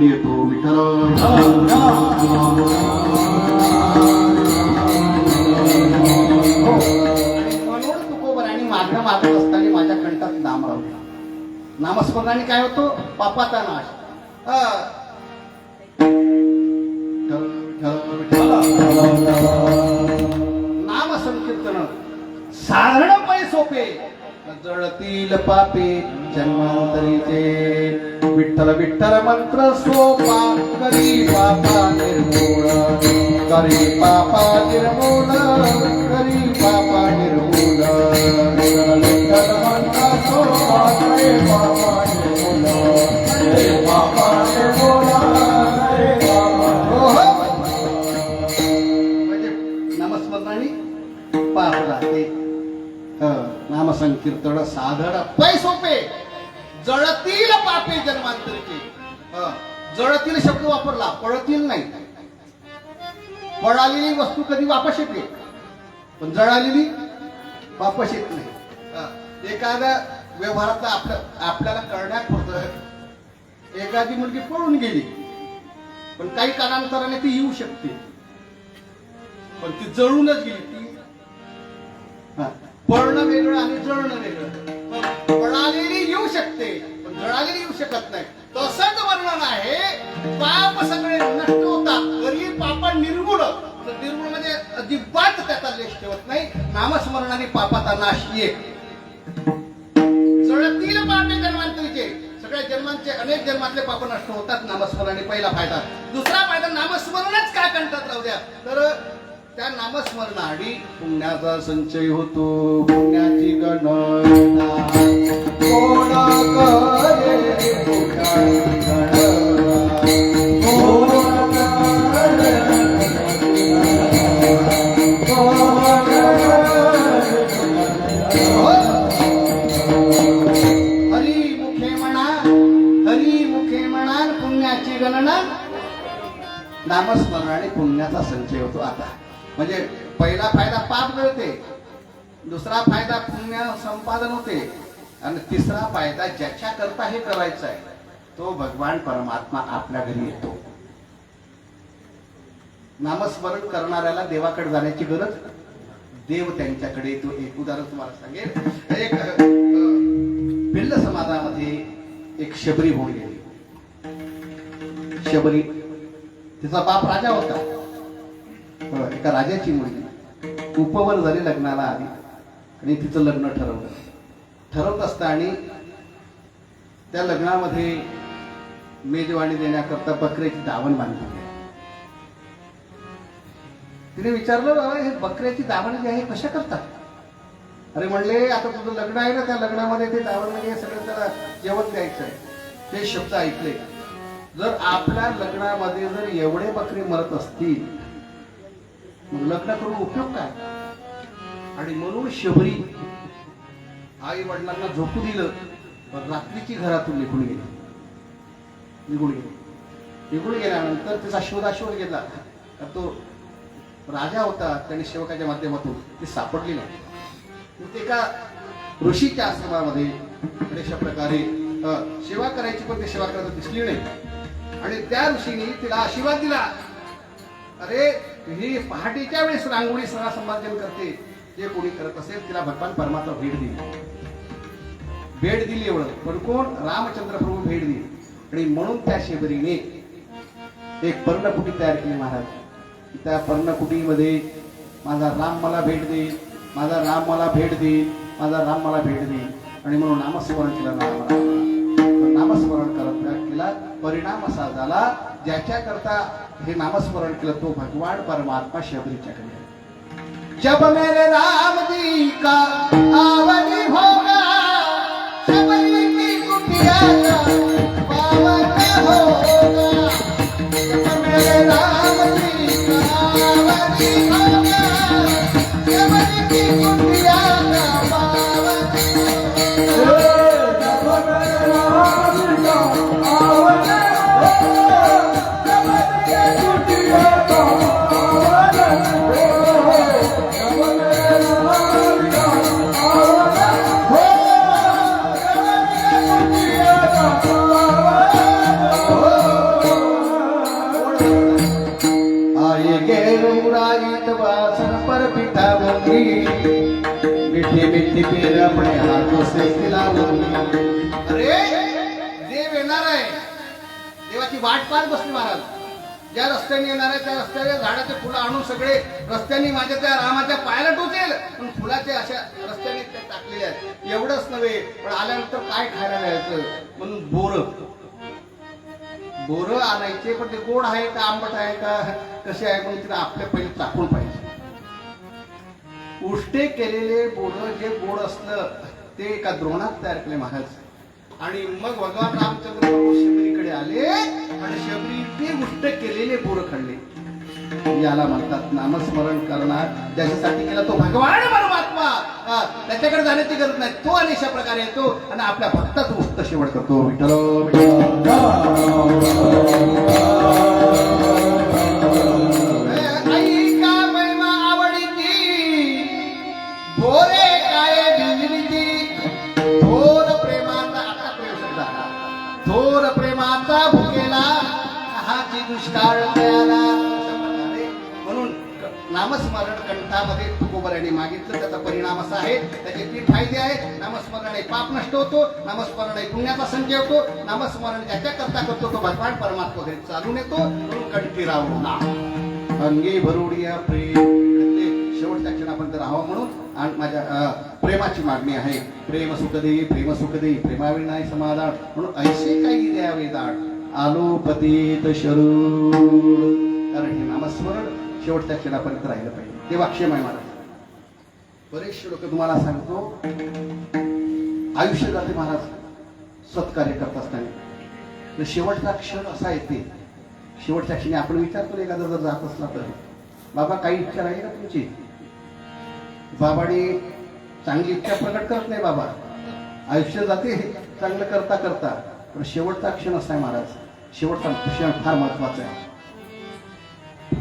येतो विठ्ठल म्हणून तुकोबराने मागणं मागत असताना माझ्या कंठात नाम राहतो. नामस्मरणाने काय होतो? पापाचा नाश. नाम संकीर्तन साधारण पै सोपे जळतील पापे जन्मांतरीचे. विठ्ठल विठ्ठल मंत्र सोपा करी पापा निर्मूळ करी पापा निर्मूळ करी पापा निर्मूळ. विठ्ठल मंत्र सोपा करी पापा निर्मूळ करी पापा निर्मूळ करी पापा. म्हणजे नामस्मरणाने पाप जाते. नामसंकीर्तन साधन पै सोपे जळतील पापे जन्मांतरीचे. जळतील शब्द वापरला, पळतील नाही. पळालेली वस्तू कधी वापस येते, पण जळालेली वापस येत नाही. एखाद्या व्यवहाराचा आपल्याला कळण्यात होतं. एखादी मुलगी पळून गेली, पण काही कालांतराने ती येऊ शकते, पण ती जळूनच गेली. ती पळणं वेगळं आणि जळणं वेगळं. पळालेली येऊ शकते, पण जळालेली येऊ शकत नाही. तसंच वर्णन आहे. पाप सगळे नष्ट होतात, तरी पाप निर्मूळ. निर्मूळ म्हणजे अजिबात त्याचा लेश ठेवत नाही. नामस्मरणाने पापाचा नाश येईल. जळतील पापे जन्मांतरीचे. सगळ्या जन्मांचे अनेक जन्मातले पाप नष्ट होतात नामस्मरणाने. पहिला फायदा. दुसरा फायदा, नामस्मरणच का कंठात राहू द्या, तर त्या नामस्मरणाने पुण्याचा संचय होतो. पुण्याची गणना कोण करे, पुण्याची गणना कोण करे. हरी मुखे म्हणा, हरी मुखे म्हणा पुण्याची गणना. नामस्मरणाने पुण्याचा संचय होतो. आता म्हणजे पहिला फायदा पाप गळते, दुसरा फायदा पुण्य संपादन होते, आणि तिसरा फायदा ज्याच्या करता हे करायचं आहे तो भगवान परमात्मा आपल्या घरी येतो. नामस्मरण करणाऱ्याला देवाकडे जाण्याची गरज, देव त्यांच्याकडे येतो. एक उदाहरण तुम्हाला सांगेल. एक भिल्ल समाजामध्ये एक शबरी होऊन गेली. शबरी, तिचा बाप राजा होता. एका राजाची मुलगी उपवर झाली, लग्नाला आली आणि तिचं लग्न ठरवत असताना त्या लग्नामध्ये मेजवानी देण्याकरता बकऱ्याची दावण बांधली. तिने विचारलं, बाबा हे बकऱ्याची दावण जी आहे कशा करतात? अरे म्हणले, आता तुझं लग्न आहे ना, त्या लग्नामध्ये ते दावण म्हणजे सगळं त्याला जेवण द्यायचं आहे. ते शब्द ऐकले. जर आपल्या लग्नामध्ये जर एवढे बकरे मरत असतील, मग लग्न करून उपयोग काय? आणि म्हणून शबरी आई वडिलांना झोपू दिलं, पण रात्रीची घरातून निघून गेल्यानंतर तिचा शोधाशोध घेतला. तो राजा होता, त्याने सेवकाच्या माध्यमातून ती सापडली नाही. ते एका ऋषीच्या आश्रमामध्ये अशा प्रकारे सेवा करायची, पण ते सेवा करायला दिसली नाही. आणि त्या ऋषीने तिला आशीर्वाद दिला. अरे, ही पहाटेच्या वेळेस रांगोळी सगळा संवर्धन करते. जे कोणी करत असेल तिला भगवान परमात्मा भेट दिली. एवढं पण कोण? रामचंद्र प्रभू भेट दिली. आणि म्हणून त्या शेबरीने एक पर्णकुटी तयार केली महाराज. त्या पर्णकुटीमध्ये माझा राम मला भेट देईल, माझा राम मला भेट देईल, माझा राम मला भेट देईल. आणि म्हणून नामस्मरण केलं. नामस्मरण करत केला. परिणाम असा झाला, ज्याच्या करता हे नामस्मरण केलं तो भगवान परमात्मा शबरीच्याकडे. जब मेरे राम जी का आवनी होगा, शबरी की कुटिया का पावन होगा. जब मेरे राम जी का आवनी होगा, शबरी की कुटिया का पावन होगा. अंगी मिठी मिठी पेर अपने हाथों से खिलाऊंगी. अरे देव येणार आहे, देवाची वाट पाहत बसली महाराज. ज्या रस्त्याने येणार आहे त्या रस्त्याने झाडाचे फुलं आणून सगळे रस्त्याने माझ्या त्या रामाच्या पायाला टोचेल, पण फुलाचे अशा रस्त्याने ते टाकलेले आहेत. एवढंच नव्हे, पण आल्यानंतर काय खायला द्यायचं म्हणून बोरं आणायचे, पण ते गोड आहे का आंबट आहे का कसे आहे म्हणून तिला आपल्या पहिले चाखून पाहिजे. उष्टे केलेले बोरं जे गोड असलं ते एका द्रोणात तयार केले महाराज. आणि मग भगवान रामचंद्र प्रभू शबरीकडे आले आणि शबरी ते उष्ट केलेले बोरं खाल्ले. याला म्हणतात नामस्मरण करणार. ज्याच्यासाठी केला तो भगवान परमात्मा, त्याच्याकडे जाण्याची गरज नाही. तो अनेशा प्रकारे येतो आणि आपल्या भक्ताचं उष्ट शेवट करतो. आई का महिमा आवडीची भोरे काय भिजलीची थोर प्रेमाचा. आता प्रेम शब्द आला. थोर प्रेमाचा भुकेला हाची दुष्काळ मिळाला. म्हणून नामस्मरण कंठामध्ये तुकोबराने मागितलं. त्याचा परिणाम असा आहे, त्याचे 3 फायदे आहेत. नामस्मरण पाप नष्ट होतो, नामस्मरण पुण्याचा संचय होतो, नामस्मरण ज्याच्या करता करतो तो भगवान परमात्मा घरी चालून येतो. म्हणून कंठी राहू ना अंगी भरुडिया प्रेम. शेवटच्या क्षणापर्यंत राहावं म्हणून आणि माझ्या प्रेमाची मागणी आहे. प्रेम सुख दे, प्रेम सुख दे, प्रेमाविण नाही समाधान. म्हणून ऐसे काही द्यावे दाट आलो पतित शरून. कारण हे नामस्मरण शेवटच्या क्षणापर्यंत राहिलं पाहिजे. ते वाक्य आहे महाराज. बरेचसे लोक तुम्हाला सांगतो आयुष्य जाते महाराज सत्कार्य करत असताना. शेवटचा क्षण असा येते, शेवटच्या क्षणी आपण विचारतो एखादा जर जात असला तर, बाबा काही इच्छा राहील का तुमची? बाबाने चांगली इच्छा प्रकट करत नाही. बाबा आयुष्य जाते चांगलं करता करता, पण शेवटचा क्षण असा आहे महाराज. शेवटचा क्षण फार महत्वाचा आहे.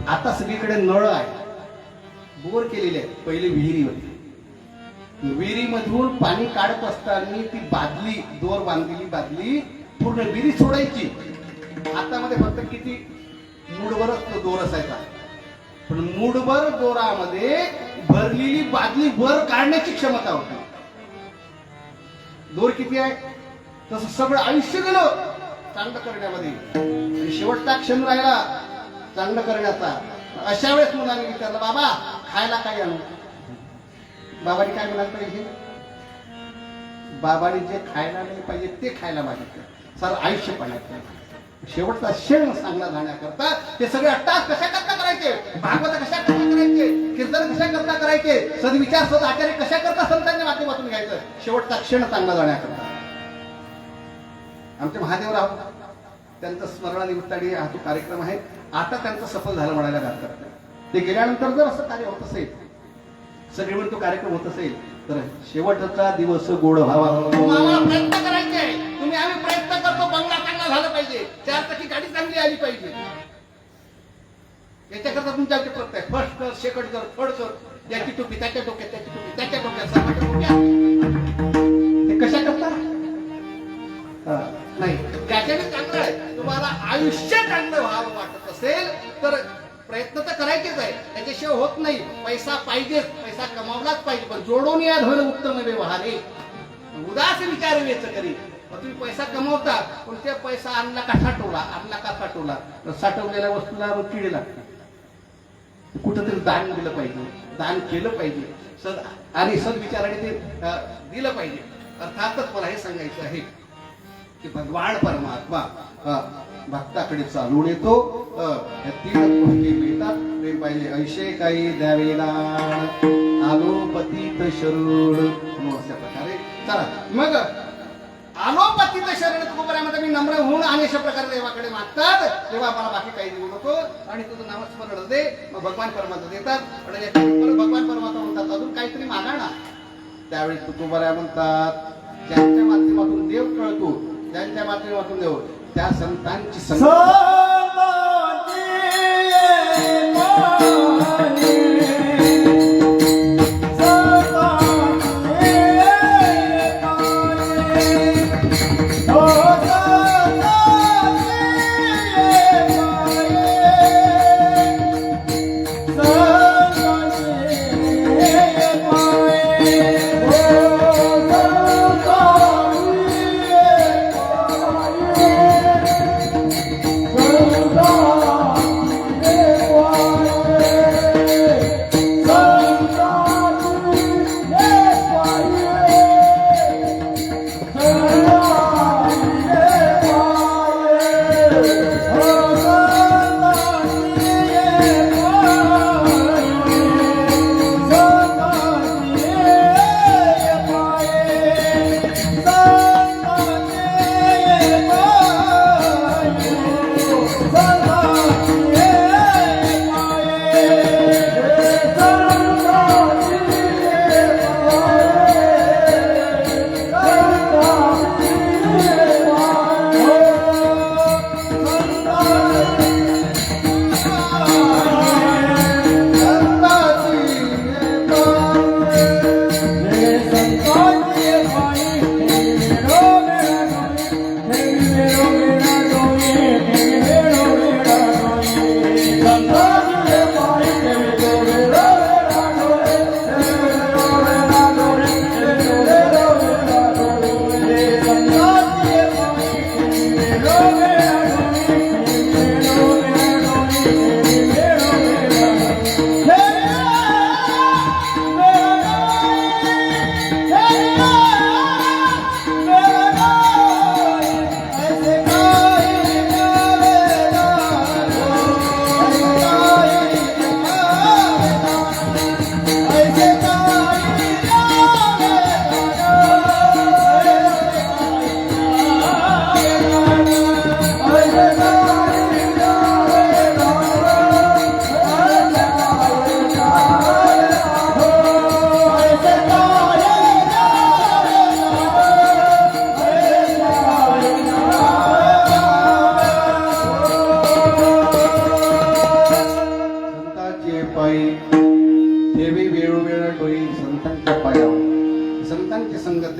आता सगळीकडे नळ आहे, बोर केलेले आहेत. पहिले विहिरी होती, विहिरीमधून पाणी काढत असताना ती बादली, दोर बांधलेली बादली पूर्ण विहिरी सोडायची. हातामध्ये फक्त किती मूडभरच तो दोर असायचा, पण मूडभर दोरामध्ये भरलेली बादली वर काढण्याची क्षमता होती. दोर किती आहे तसं सगळं आयुष्य गेलं चांगलं करण्यामध्ये, आणि शेवटचा क्षण राहिला चांगलं करण्याचा. अशा वेळेस मुलांनी विचारलं, बाबा खायला काय आणू? बाबांनी काय म्हणायला पाहिजे? बाबांनी जे खायला नाही पाहिजे ते खायला मागितलं. सर आयुष्य पाण्याचं शेवटचा क्षण चांगला जाण्याकरता ते सगळे अट्टास कशा करता करायचे, भागवत कशा करता करायचे, कीर्तन कशा करता करायचे, सद्विचार सद आचार्य कशा करता संतांच्या माध्यमातून घ्यायचं, शेवटचा क्षण चांगला जाण्याकरता. आमचे महादेवराव त्यांचं स्मरणानिमित्ताने हा तो कार्यक्रम आहे. आता त्यांचं सफल झालं म्हणायला हरकत नाही. ते गेल्यानंतर जर असं कार्य होत असेल, सगळे म्हणून तो कार्यक्रम होत असेल तर शेवटचा दिवस गोड व्हावा. आम्हाला प्रयत्न करायचे, तुम्ही आम्ही प्रयत्न करतो बंगला चांगला झाला पाहिजे, 4 चाकी गाडी चांगली आली पाहिजे. याच्याकरता तुमच्या प्रयत्न आहे. फर्स्ट कर, सेकंड कर, थर्ड कर, याची टोपी त्याच्या डोक्यात, त्याची टोपी त्याच्या डोक्यात, सर्वांच्या डोक्यात. ते कशा करता नाही, त्याच्याने चांगलं आहे. तुम्हाला आयुष्य चांगलं व्हावं वाटत असेल तर प्रयत्न तर करायचेच आहे, त्याच्याशिवाय होत नाही. पैसा पाहिजेच, पैसा कमावलाच पाहिजे, पण जोडून या धन उत्तम व्यवहारे उदास विचार वेच करी. तुम्ही पैसा कमवता पण ते पैसा आणला का साठवला, आणला का साठवला, साठवलेल्या वस्तूला किडे लागते. कुठंतरी दान दिलं पाहिजे, दान केलं पाहिजे, सद आणि सद्विचाराने ते दिलं पाहिजे. अर्थातच मला हे सांगायचं आहे की भगवान परमात्मा भक्ताकडे चालून येतो. या 3 गोष्टी मिळतात. प्रेम पाहिजे, ऐशे काही द्यावे दान आलो पतित शरण. अशा प्रकारे चला मग आलो पतित शरण तुकोबऱ्यामध्ये मी नम्र होऊन आणि अशा प्रकारे देवाकडे मागतात, तेव्हा मला बाकी काही देऊ नको आणि तुझं नामस्मरण दे. मग भगवान परमात्मा देतात. आणि भगवान परमात्मा म्हणतात अजून काहीतरी मागा ना. त्यावेळी तुकोबऱ्या म्हणतात ज्यांच्या माध्यमातून देव कळतो, ज्यांच्या माध्यमातून देव त्या संतांची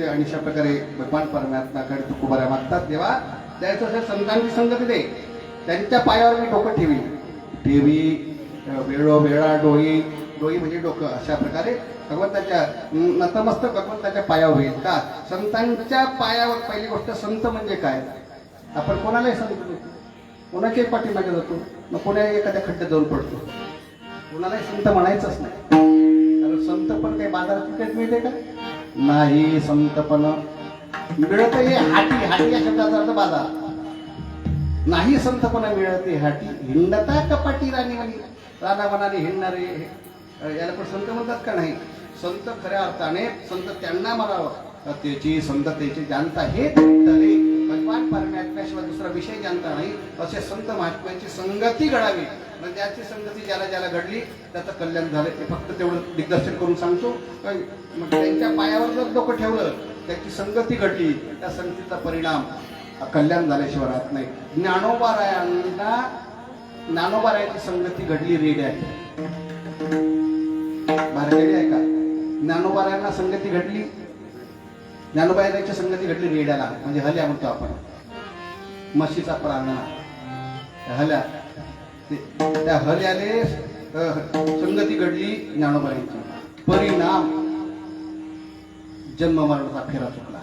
आणि अशा प्रकारे भगवान परमात्म्याकडे तुकोबाऱ्या मागतात. देवा त्याचं असेल संतांची संगती दे, त्यांच्या पायावर मी डोकं ठेवी वेळोवेळा डोई म्हणजे डोकं. अशा प्रकारे भगवंताच्या नतमस्तक भगवंताच्या पायावर होईल का. संतांच्या पायावर पहिली गोष्ट संत म्हणजे काय. आपण कोणालाही संत देतो, कोणाच्याही पाठीमागे जातो, मग कोणाही एखाद्या खड्ड्यात जाऊन पडतो. कोणालाही संत म्हणायचंच नाही, कारण संत पण काही बाजारात विकत मिळते का नाही. संतपण मिळत हे हाटी या शब्दाचा अर्थ बाजार नाही. संतपणा मिळते हाटी हिंडता कपाटी राणी म्हणी राधा मनाने हिंडणारे याला पण संत म्हणतात का नाही. संत खऱ्या अर्थाने संत त्यांना म्हणावं त्याची संततेची जाणता हे तले भगवान परमात्म्याशिवाय दुसरा विषय जाणता नाही. असे संत महात्म्याची संगती घडावी. म्हणजे ज्याची संगती ज्याला ज्याला घडली त्याचं कल्याण झालं. ते फक्त तेवढं दिग्दर्शन करून सांगतो. मग त्यांच्या पायावर जर डोकं ठेवलं, त्याची संगती घडली, त्या संगतीचा परिणाम कल्याण झाल्याशिवाय राहत नाही. ज्ञानोबारायांची संगती घडली रेड्याची. भारतीय आहे का. ज्ञानोबारायांना संगती घडली, ज्ञानोबारायांची संगती घडली रेड्याला, म्हणजे हल्या म्हणतो आपण, म्हशीचा प्रांगणा हल्या. त्या हल्याने संगती घडली ज्ञानोबारायांची. परिणाम जन्म मरणाचा फेरा चुकला.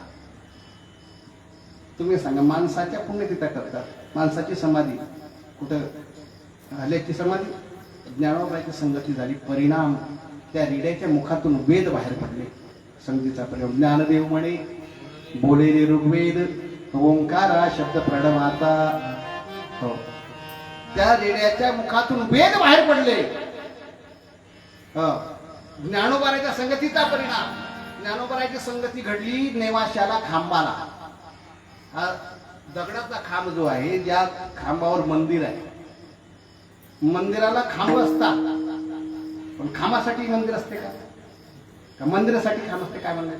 तुम्ही सांगा, माणसाच्या पुण्यतिथ्या करतात, माणसाची समाधी कुठं, हल्याची समाधी. ज्ञानोबाची संगती झाली, परिणाम त्या रेड्याच्या मुखातून वेद बाहेर पडले. संगतीचा परिणाम. ज्ञानदेव म्हणे बोले रे ऋग्वेद ओंकारा शब्द प्रणमाता. हो, त्या रेड्याच्या मुखातून वेद बाहेर पडले. ज्ञानोबाराच्या संगतीचा परिणाम. ज्ञानोबाराची संगती घडली नेवाशाला, खांबाला. हा दगडाचा खांब जो आहे, ज्या खांबावर मंदिर आहे, मंदिराला खांब असतात, पण खांबासाठी मंदिर असते का मंदिरासाठी खांब असते. काय म्हणणार,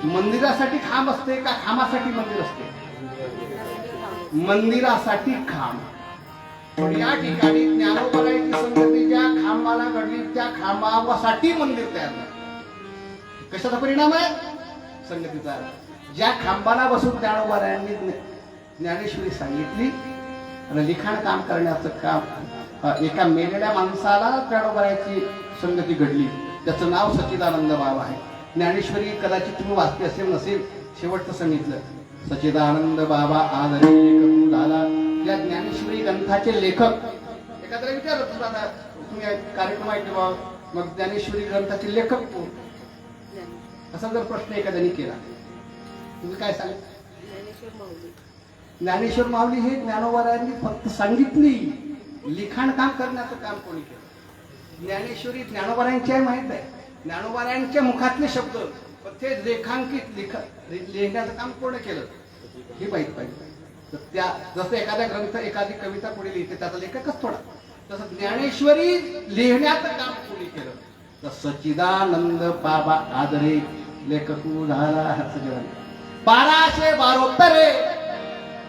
मंदिरासाठी खांब असते का खांबासाठी मंदिर असते. मंदिरासाठी खांब. पण या ठिकाणी ज्ञानोबाराची संगती ज्या खांबाला घडली, त्या खांबासाठी मंदिर तयार झालं. कशाचा परिणाम आहे, संगतीचा. ज्या खांबाला बसून ज्ञानोबारायांनी ज्ञानेश्वरी सांगितली आणि लिखाण काम करण्याचं काम, एका मेलेल्या माणसाला ज्ञानोबाराची संगती घडली. त्याचं नाव सच्चिदानंद बाबा आहे. ज्ञानेश्वरी कदाचित तुम्ही वाचते असेल नसेल, शेवटचं सांगितलं सच्चिदानंद बाबा आज लेखक झाला. या ज्ञानेश्वरी ग्रंथाचे लेखक एखाद्याला विचारत आता तुम्ही कार्यक्रम ऐकले बाबा, मग ज्ञानेश्वरी ग्रंथाचे लेखक कोण, असा जर प्रश्न एखाद्याने केला, तुम्ही काय सांगा. ज्ञानेश्वर माऊली हे ज्ञानोबारायांनी फक्त सांगितली, लिखाण काम करण्याचं काम कोणी केलं? ज्ञानेश्वरी ज्ञानोबारायांची आहे माहित आहे, ज्ञानोबारायांच्या मुखातले शब्द पण ते रेखांकित लिहिण्याचं काम कोण केलं हे माहित पाहिजे. तर त्या जसं एखादा ग्रंथ एखादी कविता कोणी लिहिते त्याचा लेखकच थोडा, तसं ज्ञानेश्वरी लिहिण्याचं काम कोणी केलं तर सच्चिदानंद बाबा आदरे लेखकू झाला. 1212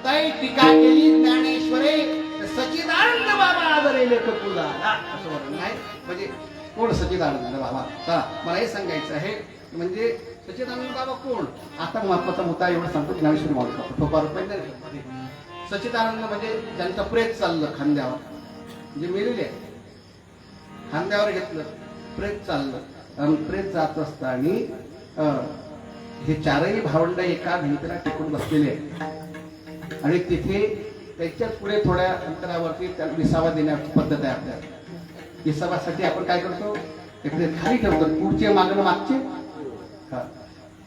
तै टीका केली ज्ञानेश्वरे सच्चिदानंद बाबा आदरे लेखकू झाला असं वर्णन आहे. म्हणजे कोण सच्चिदानंद बाबा? चला मला हे सांगायचं आहे, म्हणजे सच्चिदानंद बाबा कोण? आता महत्वाचा मुद्दा एवढं सांगतो, ज्ञानेश्वरी माऊली सच्चिदानंद म्हणजे ज्यांचं प्रेत चाललं खांद्यावर, म्हणजे मेलेले आहे, खांद्यावर घेतलं प्रेत चाललं आणि प्रेत जात असताना हे चारही भावंड एका भिंतीला टिकून बसलेले आहेत आणि तिथे त्याच्याच पुढे थोड्या अंतरावरती त्याला विसावा देण्याची पद्धत आहे. आपल्याला विसावासाठी आपण काय करतो, इकडे खाली ठेवतो, पुढचे मागणं मागचे,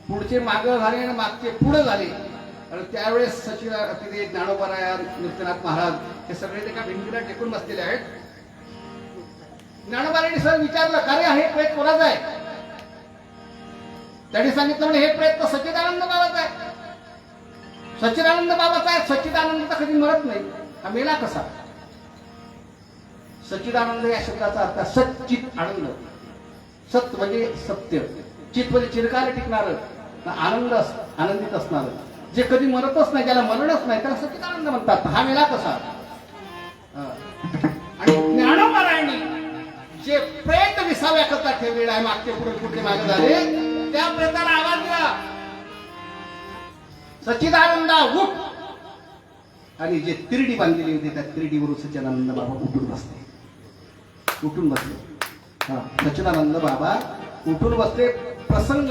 पुढचे मागं झाले आणि मागचे पुढे झाले. आणि त्यावेळेस तिथे ज्ञानोबाराय नृत्यनाथ महाराज हे सगळे एका भिंतीला टेकून बसलेले आहेत. ज्ञानोबारायांनी सर विचारलं, का रे हे प्रेत कोणाचं आहे? त्यांनी सांगितलं म्हणजे हे प्रेत तर सच्चिदानंद बाबाचा आहे. सच्चिदानंद बाबाचा आहे. सच्चिदानंद तर कधी मरत नाही, हा मेला कसा? सच्चिदानंद या शब्दाचा अर्थ सच्चित आनंद. सत म्हणजे सत्य, चित म्हणजे चिरकाल टिकणार, आनंद आनंदित असणार, जे कधी मरतच नाही, ज्याला मरणच नाही त्याला सच्चिदानंद म्हणतात. हा मेला कसा? आणि ज्ञानोबारायांनी जे प्रेत विसाव्या करता ठेवलेला आहे, मागचे पुढे पुढे मागे झाले, त्या प्रेताला आवाज दिला, सच्चिदानंदा उठ. आणि जे तिरडी बांधलेली होती त्या तिरडीवरून सच्चिदानंद बाबा उठून बसले. सच्चिदानंद बाबा उठून बसले. प्रसंग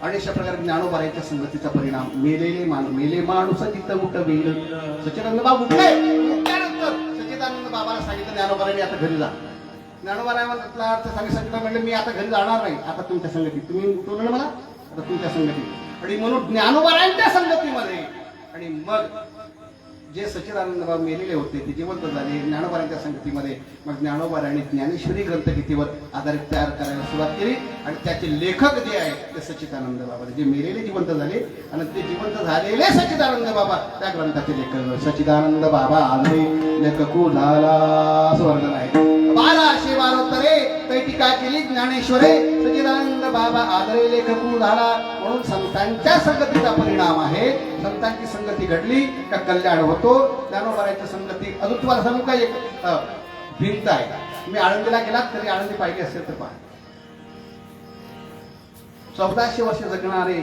आणि अशा प्रकारे ज्ञानोबारायांच्या संगतीचा परिणाम. मेले माणूस तिथं उठवेल. सच्चिदानंद बाबा उठले. उठल्यानंतर सच्चिदानंद बाबाला सांगितलं ज्ञानोबारायांनी आता घरी जा. ज्ञानोबारायांना सांगितलं म्हणले मी आता घरी जाणार नाही, आता तुमच्या संगतीत, तुम्ही उठवलं मला, आता तुमच्या संगतीत. आणि म्हणून ज्ञानोबारायांच्या संगतीमध्ये आणि मग जे सच्चिदानंद बाबा मेलेले होते ते जिवंत झाले ज्ञानोबारायांच्या संगतीमध्ये. मग ज्ञानोबारायांनी ज्ञानेश्वरी ग्रंथगीतीवर आधारित तयार करायला सुरुवात केली आणि त्याचे लेखक जे आहेत ते सच्चिदानंद बाबा, जे मेलेले जिवंत झाले आणि ते जिवंत झालेले सच्चिदानंद बाबा त्या ग्रंथाचे लेखक. सच्चिदानंद बाबा आदरे लेखकू झाला असं वर्णन आहे. 1212 तै टीका केली ज्ञानेश्वरे सच्चिदानंद बाबा आदरे लेखकू झाला. म्हणून संतांच्या संगतीचा परिणाम आहे. संतांची संगती घडली का कल्याण होतो. ज्ञानोबारायांच्या संगती अजून तुम्हाला सांगू का, एक भिंत आहे. मी आळंदीला गेलात तरी आळंदी पाहिजे असेल तर पहा. 1400 वर्ष जगणारे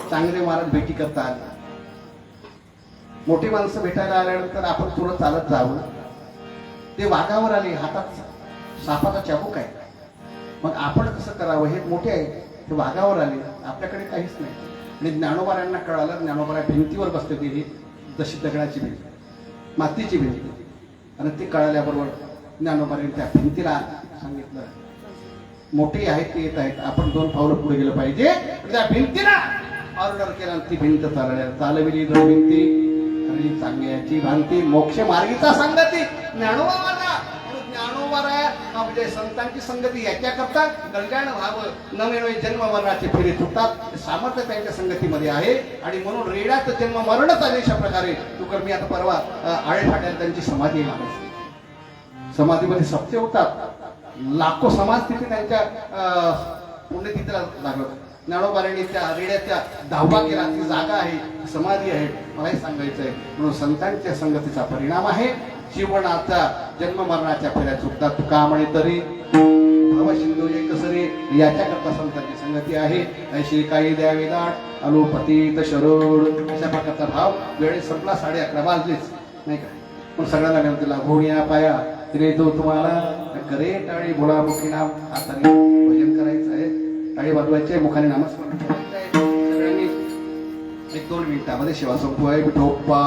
चांगले महाराज भेटी करतात. मोठी माणसं भेटायला आल्यानंतर आपण थोडं चालत जावं. ते वाघावर आले, हातात सापाचा चाबूक आहे. मग आपण कसं करावं हे मोठे आहे. ते वाघावर आले, आपल्याकडे काहीच नाही. आणि ज्ञानोबारायांना कळालं, ज्ञानोबाराय भिंतीवर बसले होते, ही जशी दगडाची भिंत, मातीची भिंत. आणि ते कळाल्याबरोबर ज्ञानोबारायांनी त्या भिंतीला सांगितलं, मोठी आहेत ते येत आहेत, आपण 2 पावलं पुढे गेलं पाहिजे. त्या भिंतीला ऑर्डर केला, ती भिंत चालविली. भिंती चांगल्याची भांती मोक्ष मार्गीचा संगती ज्ञानोबाराया. ज्ञानोबाराया म्हणजे संतांची संगती याच्या करता कल्याण व्हावं, नवे जन्म मरणाचे फेरे सुटतात, सामर्थ्य त्यांच्या संगतीमध्ये आहे. आणि म्हणून रेड्यात जन्म मरणच आले. अशा प्रकारे तुकर मी आता परवा आळे फाट्याला त्यांची समाधी आहे. समाधीमध्ये सत्य होतात, लाखो समाज तिथे त्यांच्या पुण्यतिथीला लागलं. ज्ञानोबारायांनी त्या रेड्याच्या धावा केला, ती जागा आहे, समाधी आहे. मला हे सांगायचं आहे. म्हणून संतांच्या संगतीचा परिणाम आहे. जीवनाचा जन्म मरणाच्या फेऱ्या चुकतात. तुका म्हणे तरी भाव सिंधू कसरे याच्याकरता संतांची संगती आहे. ऐशी काही द्यावे दाट अलोपतीत शरोड अशा प्रकारचा भाव. वेळेत संपला, 11:30 वाजलेच नाही का. पण सगळ्यांना गणतीला घोड्या पाया तिने तो तुम्हाला करे टाळी भोळामुखी नाम. आता भजन करायचं आहे, टाळी वाजवायचे, मुखाने नामस्मरण करायचं आहे. सगळ्यांनी 1-2 मिनिटामध्ये सेवा संपवाय. विठोबा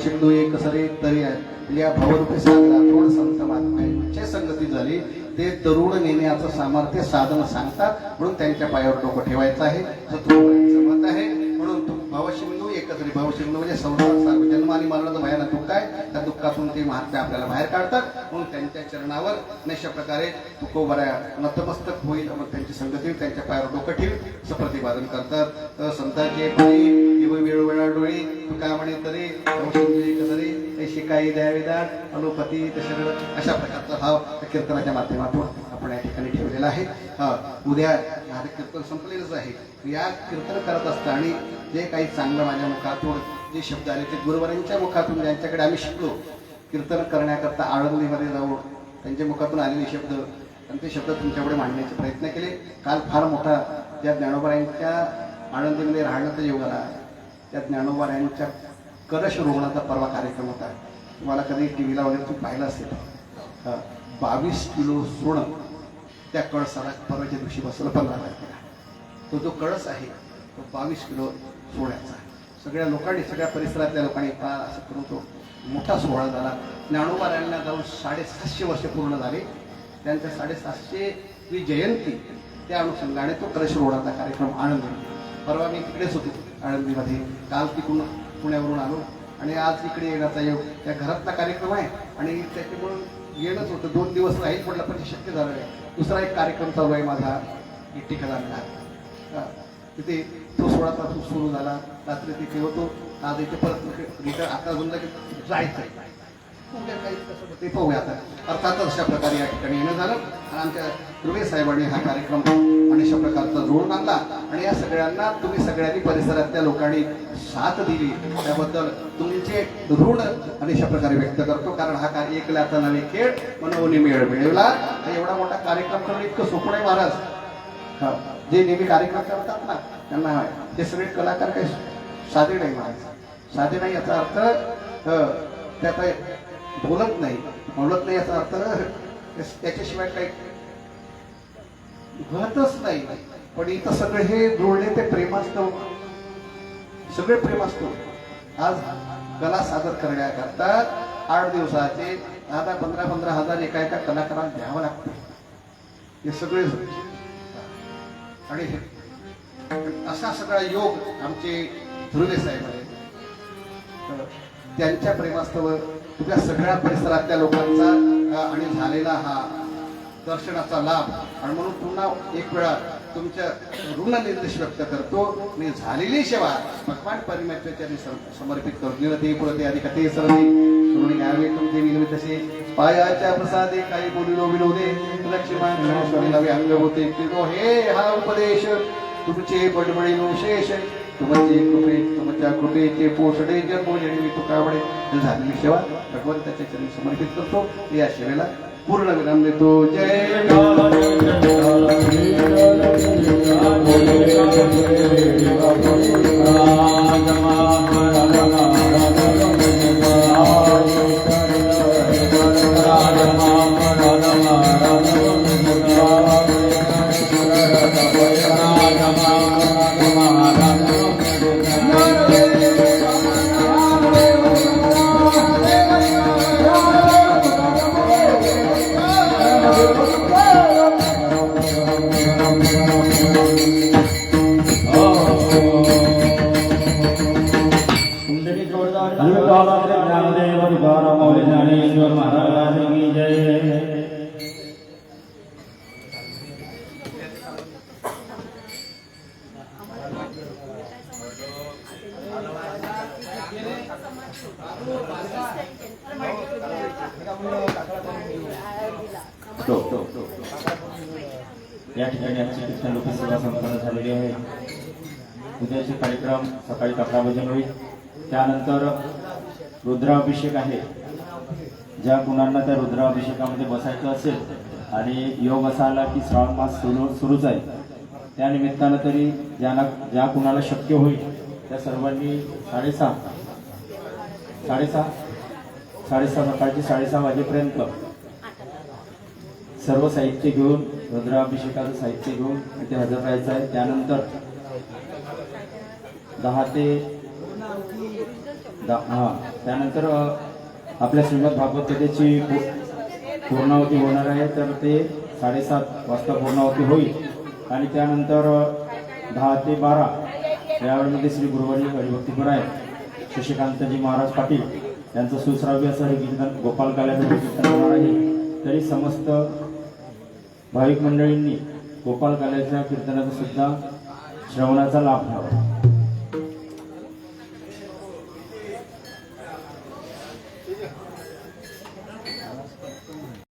शिंदू एक सरे तरी या भावरूपी सागरा थोड संत महात्म्याची संगती झाली ते तरुण नेण्याचं सामर्थ्य साधन सांगतात म्हणून त्यांच्या पायावर डोकं ठेवायचं आहे असं मत आहे म्हणून भावशिंदू एकत्रित भावशिंदू म्हणजे संसार जन्म आणि मरणाचं भयानक दुःख आहे त्या दुःखातून ते महात्म्य आपल्याला बाहेर काढतात म्हणून त्यांच्या चरणावर अशा प्रकारे तुकोबऱ्या नतमस्तक होईल मग त्यांची संगती त्यांच्या पायावर डोकं ठेवून असं प्रतिपादन करतात संतांचे वेळोवेळा डोळे तुका म्हणे तरी तरी शिकाई द्यावेदाट अनुपती शरीर अशा प्रकारचा भाव कीर्तनाच्या माध्यमातून आपण या ठिकाणी ठेवलेला आहे उद्या माझं कीर्तन संपलेलंच आहे या कीर्तन करत असताना जे काही चांगलं माझ्या मुखातून जे शब्द आले ते गुरुवरांच्या मुखातून ज्यांच्याकडे आम्ही शिकलो कीर्तन करण्याकरता आळंदीमध्ये जाऊन त्यांच्या मुखातून आलेले शब्द आणि ते शब्द तुमच्यापुढे मांडण्याचे प्रयत्न केले काल फार मोठा ज्या ज्ञानोबारायांच्या आळंदीमध्ये राहण्याचा योग आला त्या ज्ञानोबारायांच्या कलश रोवणाचा परवा कार्यक्रम होता तुम्हाला कधी टी व्हीला वगैरे तुम्ही पाहिलं असेल 22 किलो सोनं त्या कळसाला परवाच्या दिवशी बसवलं 15 तारखेला तो जो कळस आहे तो 22 किलो सोन्याचा सगळ्या लोकांनी सगळ्या परिसरातल्या लोकांनी असं करून तो मोठा सोहळा झाला ज्ञानोबारायांना जाऊन 750 वर्ष पूर्ण झाले त्यांच्या 750वी जयंती त्या अनुषंगाने तो कलश रोवणाचा कार्यक्रम आनंदी परवा मी तिकडेच होते आळंदीमध्ये काल तिकडून पुण्यावरून आलो आणि आज इकडे येण्याचा योग त्या घरातला कार्यक्रम आहे आणि त्याच्यामुळं येणंच होतं 2 दिवस राहील म्हटलं पण शक्य झालं नाही दुसरा एक कार्यक्रम चालू आहे माझा ठिकाणा तिथे तो 16 तास सुरू झाला रात्री तिथे होतो आज इथे परत रिटर्न आता जमलं की जायचं आहे ते पाहूया आता अर्थातच अशा प्रकारे या ठिकाणी येणं झालं आणि आमच्या दुर्वे साहेबांनी हा कार्यक्रम आणि अशा प्रकारचा जोडून आणला आणि या सगळ्यांना तुम्ही सगळ्यांनी परिसरातल्या लोकांनी साथ दिली त्याबद्दल तुमचे ऋण आणि अशा प्रकारे व्यक्त करतो कारण हा कार्य एकल्याचा नवे खेळ मनोनी मेळ मिळवला एवढा मोठा कार्यक्रम करणं इतकं सोपं नाही महाराज जे नेहमी कार्यक्रम करतात ना त्यांना ते सगळे कलाकार काही साधे नाही महाराज साधे नाही याचा अर्थ त्याचा बोलत नाही याचा अर्थ त्याच्याशिवाय काही घटच नाही पण इथं सगळे हे जोडले ते प्रेमास्तव सगळे प्रेमास्तव आज कला सादर करण्याकरता 8 दिवसाचे 10-15 हजार एका कलाकाराला द्यावं लागतं हे सगळे आणि असा सगळा योग आमचे ध्रुवे साहेब आहे त्यांच्या प्रेमास्तव तुझ्या सगळ्या परिसरातल्या लोकांचा आणि झालेला हा दर्शनाचा लाभ आणि म्हणून पुन्हा एक वेळा तुमच्या ऋण निर्देश व्यक्त करतो मी झालेली सेवा भगवान परमेश्वराच्या समर्पित करून निरते पुरते अधिकते सरते करून घ्यावे तुमचे विनोद तसे पायाच्या प्रसादे काही बोलिलो विनोदे लक्ष्मण नवे अंग होते हे हा उपदेश तुमचे बडबडीनो शेष तुमच्या कृपेचे पोषणे जन्मोजन्मी मी तुकावडे झालेली सेवा भगवंताच्या चरणी समर्पित करतो या सेवेला पूर्ण विराम देतो जय या ठिकाणी आमची कीर्तन लोकसेवा संपन्न झालेली आहे. उद्याचे कार्यक्रम सकाळी 11 वाजून होईल. त्यानंतर रुद्राभिषेक आहे. ज्या कुणांना त्या रुद्राभिषेकामध्ये बसायचं असेल आणि योग असा आला की श्रावण मास सुरूच आहे, त्या निमित्तानं तरी ज्या कुणाला शक्य होईल त्या सर्वांनी साडेसहा सकाळचे 6:30 वाजेपर्यंत सर्व साहित्य घेऊन, रुद्राभिषेकाचं साहित्य घेऊन इथे हजर राहायचं आहे. त्यानंतर 10 ते 10 त्यानंतर आपल्या श्रीमद भागवत कथेची पूर्णावती होणार आहे. तर ते 7:30 वाजता पूर्णावती होईल. आणि त्यानंतर 10 ते 12 यावेळेमध्ये श्री गुरुवारी हरिभक्तीपर आहे शशिकांतजी महाराज पाटील यांचं सुश्राव्य असं हे कीर्तन गोपाल काल्याचं कीर्तन होणार आहे. तरी समस्त भाविक मंडळींनी गोपाल काल्याच्या कीर्तनाचा सुद्धा श्रवणाचा लाभ घ्यावा.